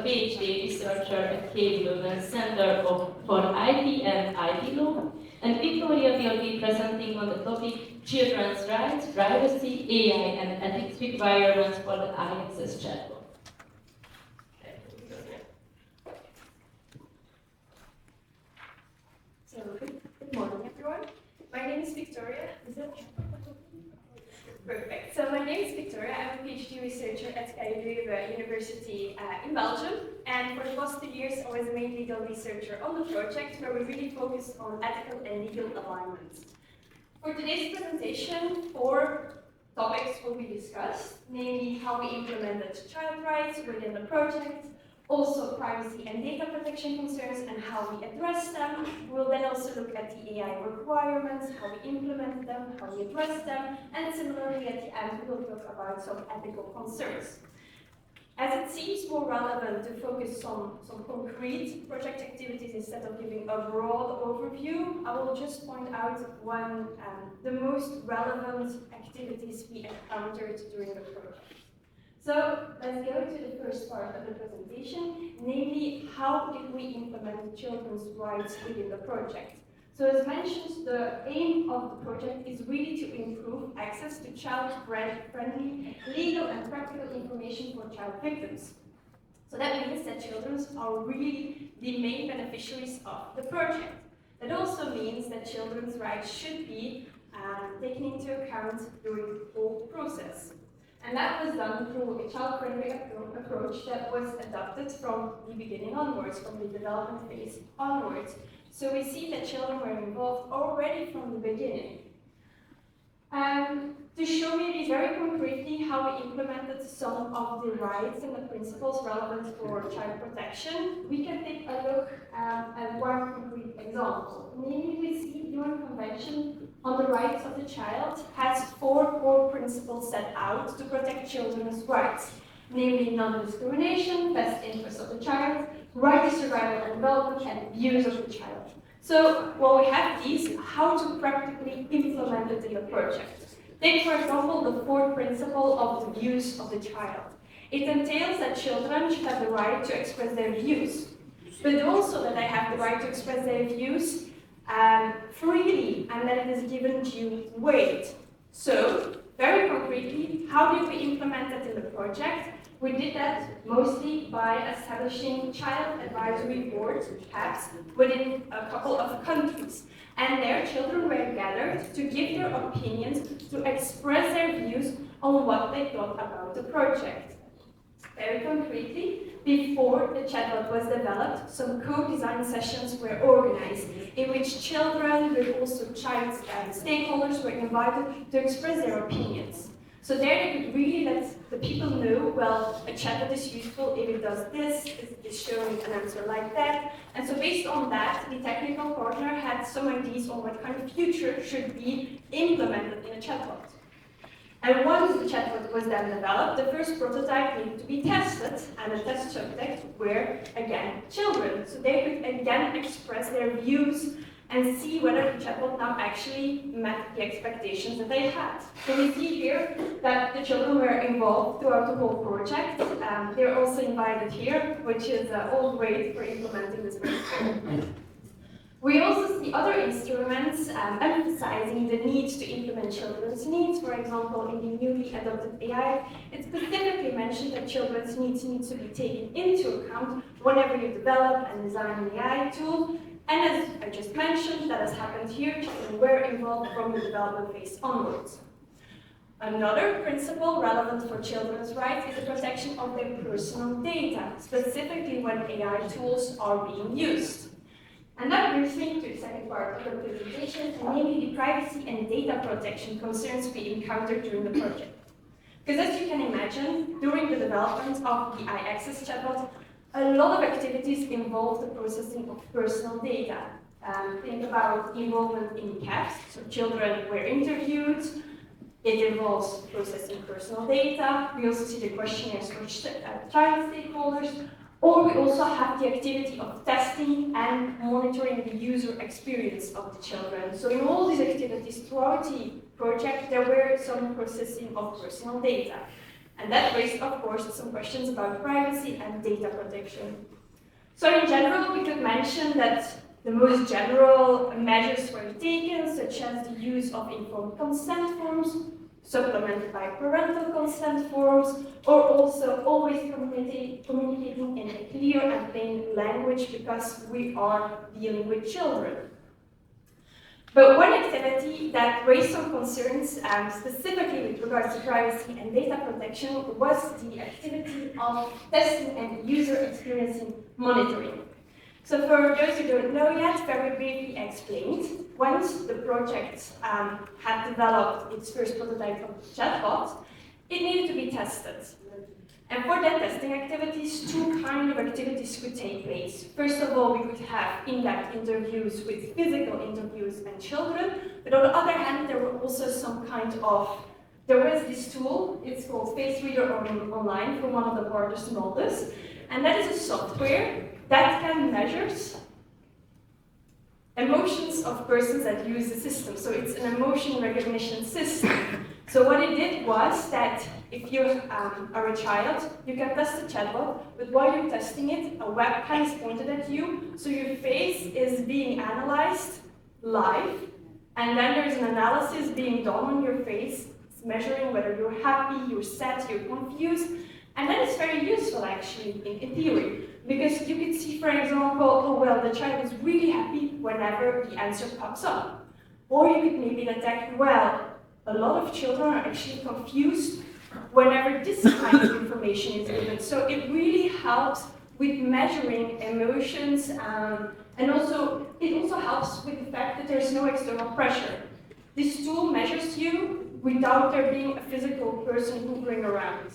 PhD researcher at Leuven Center for IT and IT Law, and Victoria will be presenting on the topic Children's Rights, Privacy, AI and Ethics Requirements for the iAccess chatbot. So, good morning, everyone. My name is Victoria. Is it? Perfect. So, my name is Victoria. I'm a PhD researcher at Leuven University in Belgium. And for the past 2 years, I was a main legal researcher on the project where we really focused on ethical and legal alignment. For today's presentation, 4 topics will be discussed, namely how we implemented child rights within the project, also privacy and data protection concerns and how we address them. We'll then also look at the AI requirements, how we implement them, how we address them, and similarly at the end we'll talk about some ethical concerns. As it seems more relevant to focus on some concrete project activities instead of giving a broad overview, I will just point out the most relevant activities we encountered during the project. So let's go to the first part of the presentation, namely how did we implement children's rights within the project. So as mentioned, the aim of the project is really to improve access to child-friendly, legal and practical information for child victims. So that means that children are really the main beneficiaries of the project. That also means that children's rights should be taken into account during the whole process. And that was done through a child-friendly approach that was adopted from the beginning onwards, from the development phase onwards. So we see that children were involved already from the beginning. To show maybe very concretely how we implemented some of the rights and the principles relevant for child protection, we can take a look at one concrete example. Namely, we see the UN Convention on the Rights of the Child has 4 core principles set out to protect children's rights, namely non-discrimination, best interest of the child, right to survival and development, and views of the child. So, while we have these, how to practically implement it in the project. Take, for example, the 4th principle of the views of the child. It entails that children should have the right to express their views, but also that they have the right to express their views freely and that it is given due weight. So, very concretely, how did we implement that in the project? We did that mostly by establishing child advisory boards, CABs, within a couple of countries. And there, children were gathered to give their opinions, to express their views on what they thought about the project. Very concretely, before the chatbot was developed, some co-design sessions were organized, in which children, but also child stakeholders were invited to express their opinions. So there they could really let the people know, well, a chatbot is useful if it does this, it's showing an answer like that. And so based on that, the technical partner had some ideas on what kind of feature should be implemented in a chatbot. And once the chatbot was then developed, the first prototype needed to be tested, and the test subjects were, again, children. So they could again express their views and see whether the chatbot now actually met the expectations that they had. So we see here that the children were involved throughout the whole project. They're also invited here, which is all great for implementing this principle. We also see other instruments emphasizing the need to implement children's needs. For example, in the newly adopted AI, it specifically mentioned that children's needs need to be taken into account whenever you develop and design an AI tool. And as I just mentioned, that has happened here, children were involved from the development phase onwards. Another principle relevant for children's rights is the protection of their personal data, specifically when AI tools are being used. And that brings me to the second part of the presentation, and namely the privacy and data protection concerns we encountered during the project. Because as you can imagine, during the development of the iAccess chatbot, a lot of activities involve the processing of personal data. Think about involvement in CAPS, so children were interviewed. It involves processing personal data. We also see the questionnaires for child stakeholders. Or we also have the activity of testing and monitoring the user experience of the children. So in all these activities throughout the project, there were some processing of personal data. And that raised, of course, some questions about privacy and data protection. So in general, we could mention that the most general measures were taken, such as the use of informed consent forms, supplemented by parental consent forms, or also always communicating in a clear and plain language because we are dealing with children. But one activity that raised some concerns, specifically with regards to privacy and data protection, was the activity of testing and user experience monitoring. So for those who don't know yet, very briefly explained, once the project had developed its first prototype of the chatbot, it needed to be tested. And for that testing activities, two kinds of activities could take place. First of all, we could have in-depth interviews with physical interviews and children, but on the other hand, there were also there was this tool, it's called Face Reader Online from one of the partners Noldes, and that is a software that can measure emotions of persons that use the system. So it's an emotion recognition system. So what it did was that if you are a child, you can test the chatbot, but while you're testing it, a webcam is pointed at you, so your face is being analyzed live, and then there's an analysis being done on your face, it's measuring whether you're happy, you're sad, you're confused, and that is very useful actually in theory, because you could see, for example, oh well, the child is really happy whenever the answer pops up. Or you could maybe detect, well, a lot of children are actually confused whenever this kind of information is given. So it really helps with measuring emotions, and it also helps with the fact that there's no external pressure. This tool measures you without there being a physical person hovering around.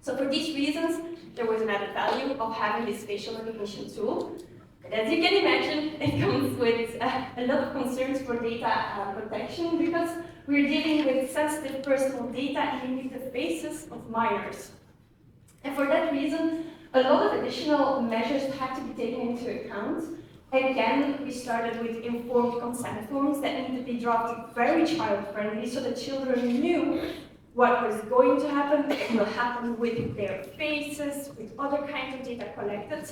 So for these reasons, there was an added value of having this facial recognition tool. But as you can imagine, it comes with a lot of concerns for data protection because we're dealing with sensitive personal data and we need the faces of minors. And for that reason, a lot of additional measures had to be taken into account. Again, we started with informed consent forms that needed to be drafted very child-friendly so that children knew what was going to happen, what will happen with their faces, with other kinds of data collected.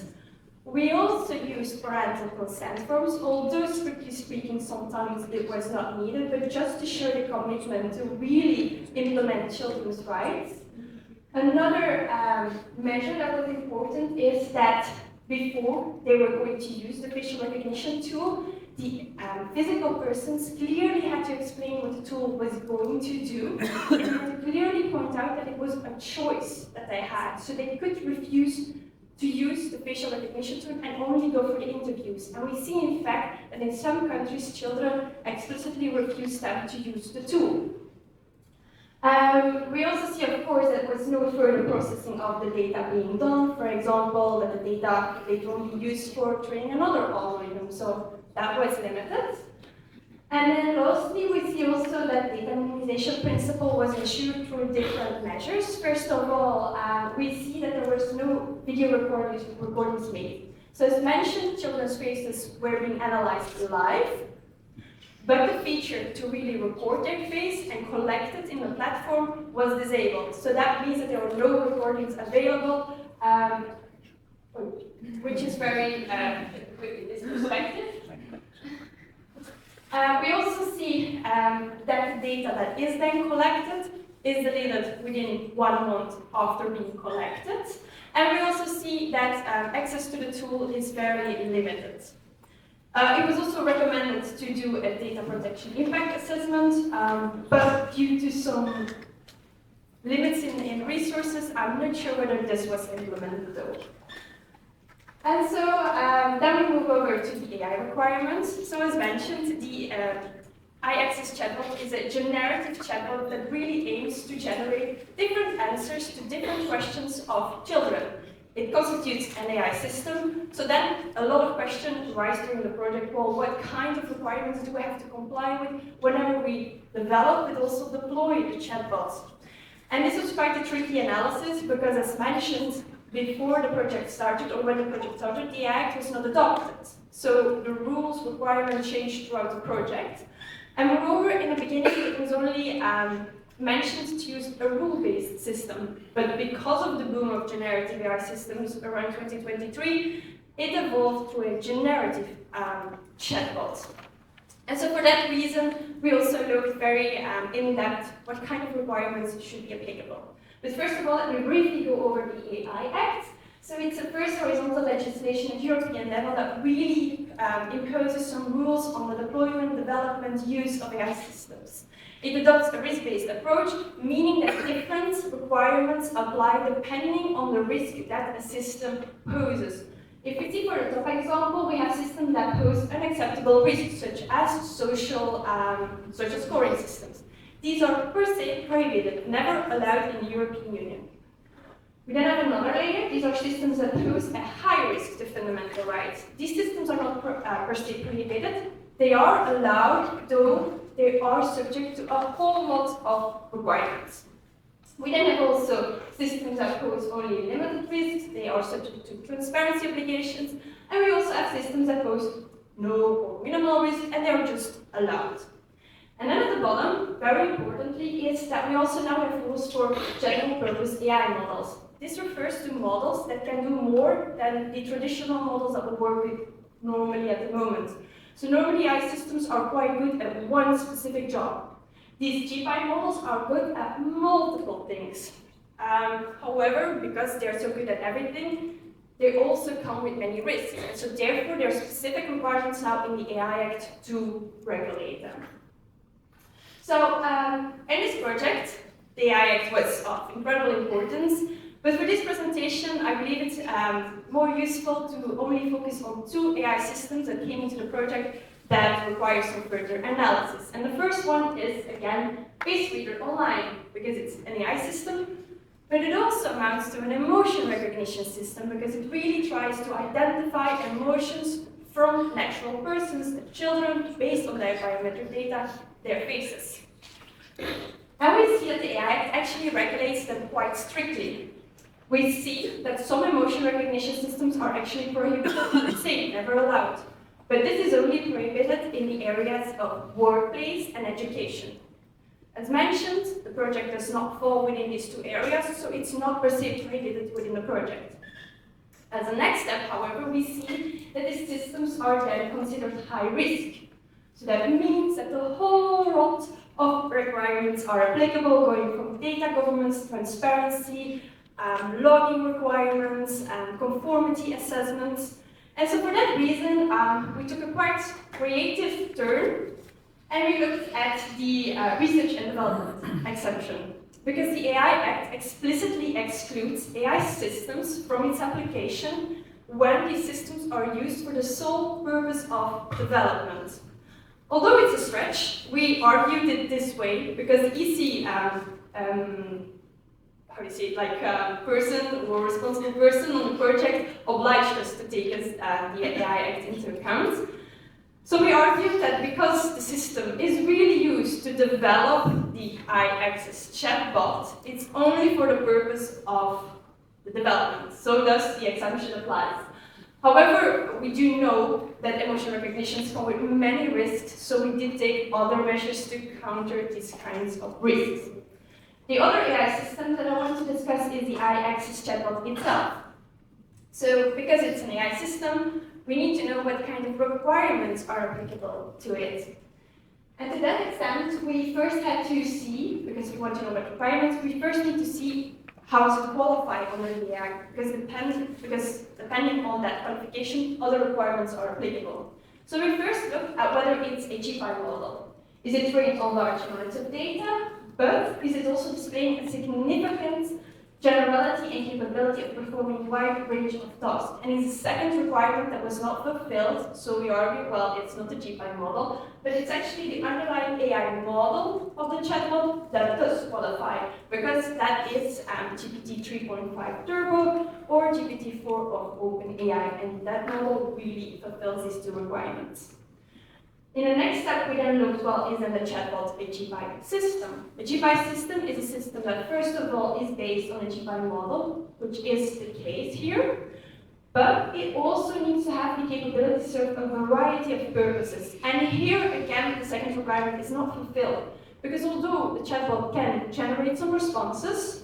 We also used parental consent forms, although strictly speaking sometimes it was not needed, but just to show the commitment to really implement children's rights. Another measure that was important is that before they were going to use the facial recognition tool, the physical persons clearly had to explain what the tool was going to do and had to clearly point out that it was a choice that they had. So they could refuse to use the facial recognition tool and only go for the interviews. And we see, in fact, that in some countries, children explicitly refuse them to use the tool. We also see, of course, that there was no further processing of the data being done. For example, that the data they only used for training another algorithm. So that was limited. And then lastly, we see also that data minimization principle was ensured through different measures. First of all, we see that there was no video recordings made. So as mentioned, children's faces were being analyzed live, but the feature to really record their face and collect it in the platform was disabled. So that means that there were no recordings available, which is very in this perspective. We also see that the data that is then collected is deleted within 1 month after being collected. And we also see that access to the tool is very limited. It was also recommended to do a data protection impact assessment, but due to some limits in resources, I'm not sure whether this was implemented though. And so then we move over to the AI requirements. So as mentioned, the iAccess chatbot is a generative chatbot that really aims to generate different answers to different questions of children. It constitutes an AI system, so then a lot of questions arise during the project. Well, what kind of requirements do we have to comply with whenever we develop but also deploy the chatbots? And this was quite a tricky analysis because, as mentioned, before the project started, or when the project started, the Act was not adopted. So the rules, requirements changed throughout the project. And moreover, in the beginning, it was only mentioned to use a rule-based system, but because of the boom of generative AI systems around 2023, it evolved to a generative chatbot. And so for that reason, we also looked very in-depth what kind of requirements should be applicable. But first of all, let me briefly go over the AI Act. So it's the first horizontal legislation at European level that really imposes some rules on the deployment, development, use of AI systems. It adopts a risk-based approach, meaning that different requirements apply depending on the risk that a system poses. If we see for the top example, we have systems that pose unacceptable risks, such as social scoring systems. These are per se prohibited, never allowed in the European Union. We then have another layer. These are systems that pose a high risk to fundamental rights. These systems are not per se prohibited. They are allowed, though they are subject to a whole lot of requirements. We then have also systems that pose only limited risks. They are subject to transparency obligations. And we also have systems that pose no or minimal risk, and they are just allowed. And then at the bottom, very importantly, is that we also now have rules for general purpose AI models. This refers to models that can do more than the traditional models that we work with normally at the moment. So normally AI systems are quite good at one specific job. These GPI models are good at multiple things. However, because they're so good at everything, they also come with many risks. And so therefore, there are specific requirements now in the AI Act to regulate them. So in this project, the AI Act was of incredible importance. But for this presentation, I believe it's more useful to only focus on two AI systems that came into the project that require some further analysis. And the first one is, again, Face Reader Online, because it's an AI system, but it also amounts to an emotion recognition system because it really tries to identify emotions from natural persons, children, based on their biometric data, their faces. And we see that the AI Act actually regulates them quite strictly. We see that some emotion recognition systems are actually prohibited, say, never allowed. But this is only prohibited in the areas of workplace and education. As mentioned, the project does not fall within these two areas, so it's not per se prohibited within the project. As a next step, however, we see that these systems are then considered high risk. So that means that the whole lot of requirements are applicable, going from data governance, transparency, logging requirements, conformity assessments. And so for that reason, we took a quite creative turn and we looked at the research and development exemption. Because the AI Act explicitly excludes AI systems from its application when these systems are used for the sole purpose of development. Although it's a stretch, we argued it this way because the EC person or responsible person on the project obliged us to take the AI Act into account. So we argued that because the system is really used to develop the AI-access chatbot, it's only for the purpose of the development. So thus the exemption applies. However, we do know that emotion recognitions come with many risks, so we did take other measures to counter these kinds of risks. The other AI system that I want to discuss is the AI-access chatbot itself. So, because it's an AI system, we need to know what kind of requirements are applicable to it. And to that extent, we first had to see, because we want to know what requirements, we first need to see how to qualify under the Act, because depending on that qualification, other requirements are applicable. So we first looked at whether it's a GPI model. Is it trained on large amounts of data? But is it also displaying a significant generality and capability of performing a wide range of tasks? And it's a second requirement that was not fulfilled, so we argue, well, it's not a GPI model, but it's actually the underlying AI model of the chatbot that does qualify, because that is GPT 3.5 Turbo or GPT-4 of OpenAI, and that model really fulfills these two requirements. In the next step, we then looked, well, is then the chatbot a GPI system? A GPI system is a system that, first of all, is based on a GPI model, which is the case here, but it also needs to have the capability to serve a variety of purposes. And here, again, the second requirement is not fulfilled, Because although the chatbot can generate some responses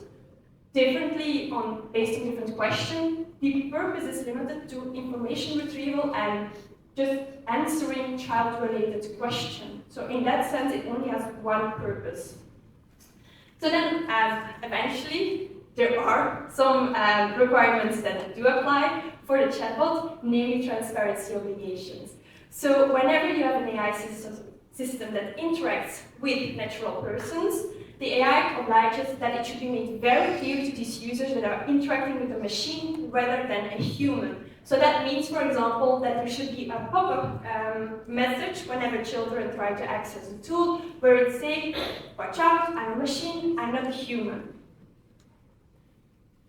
differently based on different questions, the purpose is limited to information retrieval and just answering child-related questions. So in that sense, it only has one purpose. So then, eventually, there are some requirements that do apply for the chatbot, namely transparency obligations. So whenever you have an AI system that interacts with natural persons, the AI obliges that it should be made very clear to these users that are interacting with a machine rather than a human. So that means, for example, that there should be a pop-up message whenever children try to access a tool where it says, watch out, I'm a machine, I'm not a human.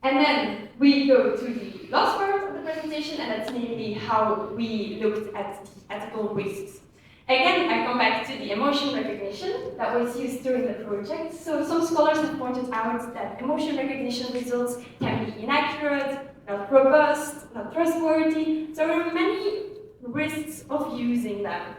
And then we go to the last part of the presentation, and that's namely how we looked at the ethical risks. Again, I come back to the emotion recognition that was used during the project. So some scholars have pointed out that emotion recognition results can be inaccurate, not robust, not trustworthy. So there are many risks of using them.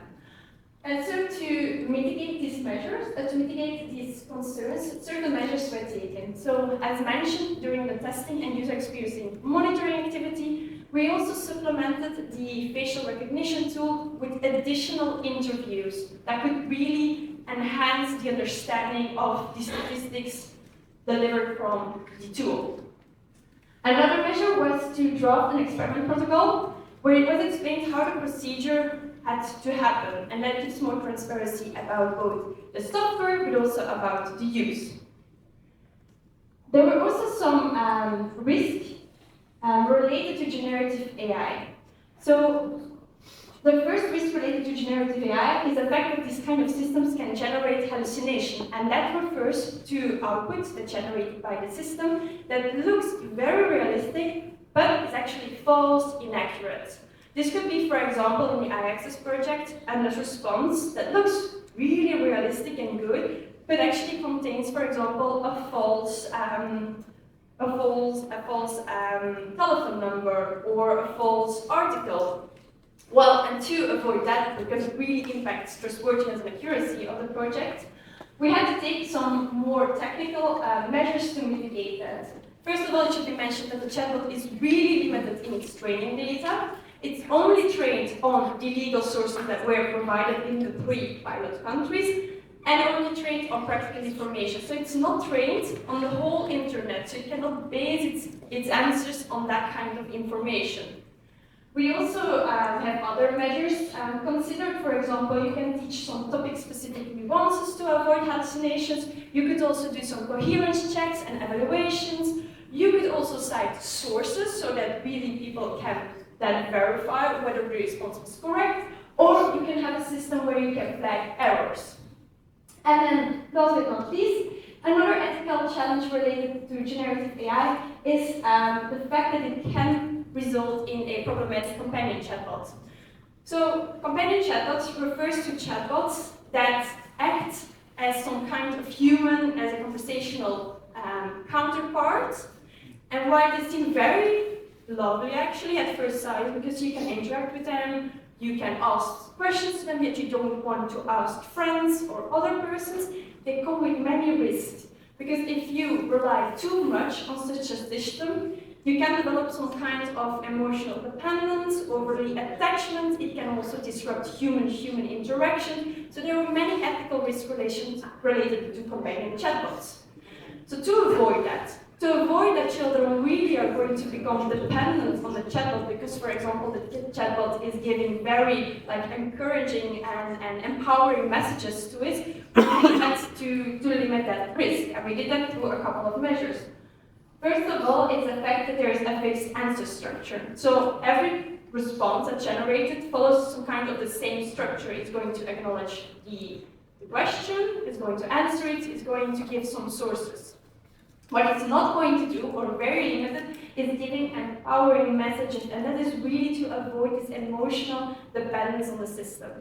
And so to mitigate these measures, to mitigate these concerns, certain measures were taken. So as mentioned during the testing and user experience monitoring activity, we also supplemented the facial recognition tool with additional interviews that could really enhance the understanding of the statistics delivered from the tool. Another measure was to draft an experiment protocol where it was explained how the procedure had to happen, and that gives more transparency about both the software but also about the use. There were also some risks related to generative AI. So the first risk related to generative AI is the fact that these kind of systems can generate hallucination, and that refers to outputs that generated by the system that looks very realistic but is actually false, inaccurate. This could be, for example, in the I-Access project, and a response that looks really realistic and good, but actually contains, for example, a false telephone number or a false article. Well, and to avoid that, because it really impacts trustworthiness and accuracy of the project, we had to take some more technical measures to mitigate that. First of all, it should be mentioned that the chatbot is really limited in its training data. It's only trained on the legal sources that were provided in the pre-pilot countries, and only trained on practical information. So it's not trained on the whole internet, so it cannot base its answers on that kind of information. We also have other measures considered. For example, you can teach some topic-specific nuances to avoid hallucinations. You could also do some coherence checks and evaluations. You could also cite sources so that really people can then verify whether the response was correct, or you can have a system where you can flag errors. And then, last but not least, another ethical challenge related to generative AI is the fact that it can result in a problematic companion chatbot. So, companion chatbots refers to chatbots that act as some kind of human, as a conversational counterpart. And while they seem very lovely actually at first sight, because you can interact with them, you can ask questions to them that you don't want to ask friends or other persons, they come with many risks. Because if you rely too much on such a system, you can develop some kind of emotional dependence, overly attachment. It can also disrupt human-human interaction. So there are many ethical risk relations related to companion chatbots. So to avoid that children really are going to become dependent on the chatbot, because, for example, the chatbot is giving very encouraging and empowering messages to it, we had to limit that risk, and we did that through a couple of measures. First of all, it's the fact that there is a fixed answer structure. So every response that's generated follows some kind of the same structure. It's going to acknowledge the question, it's going to answer it, it's going to give some sources. What it's not going to do, or very limited, is giving empowering messages, and that is really to avoid this emotional dependence on the system.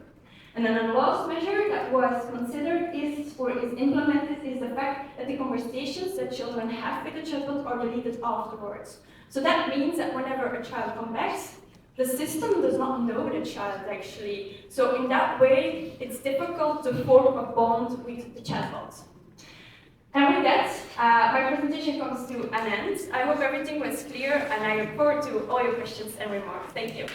And then the last measure that was considered is implemented is the fact that the conversations that children have with the chatbot are deleted afterwards. So that means that whenever a child comes back, the system does not know the child actually. So in that way, it's difficult to form a bond with the chatbot. And with that, my presentation comes to an end. I hope everything was clear, and I look forward to all your questions and remarks. Thank you.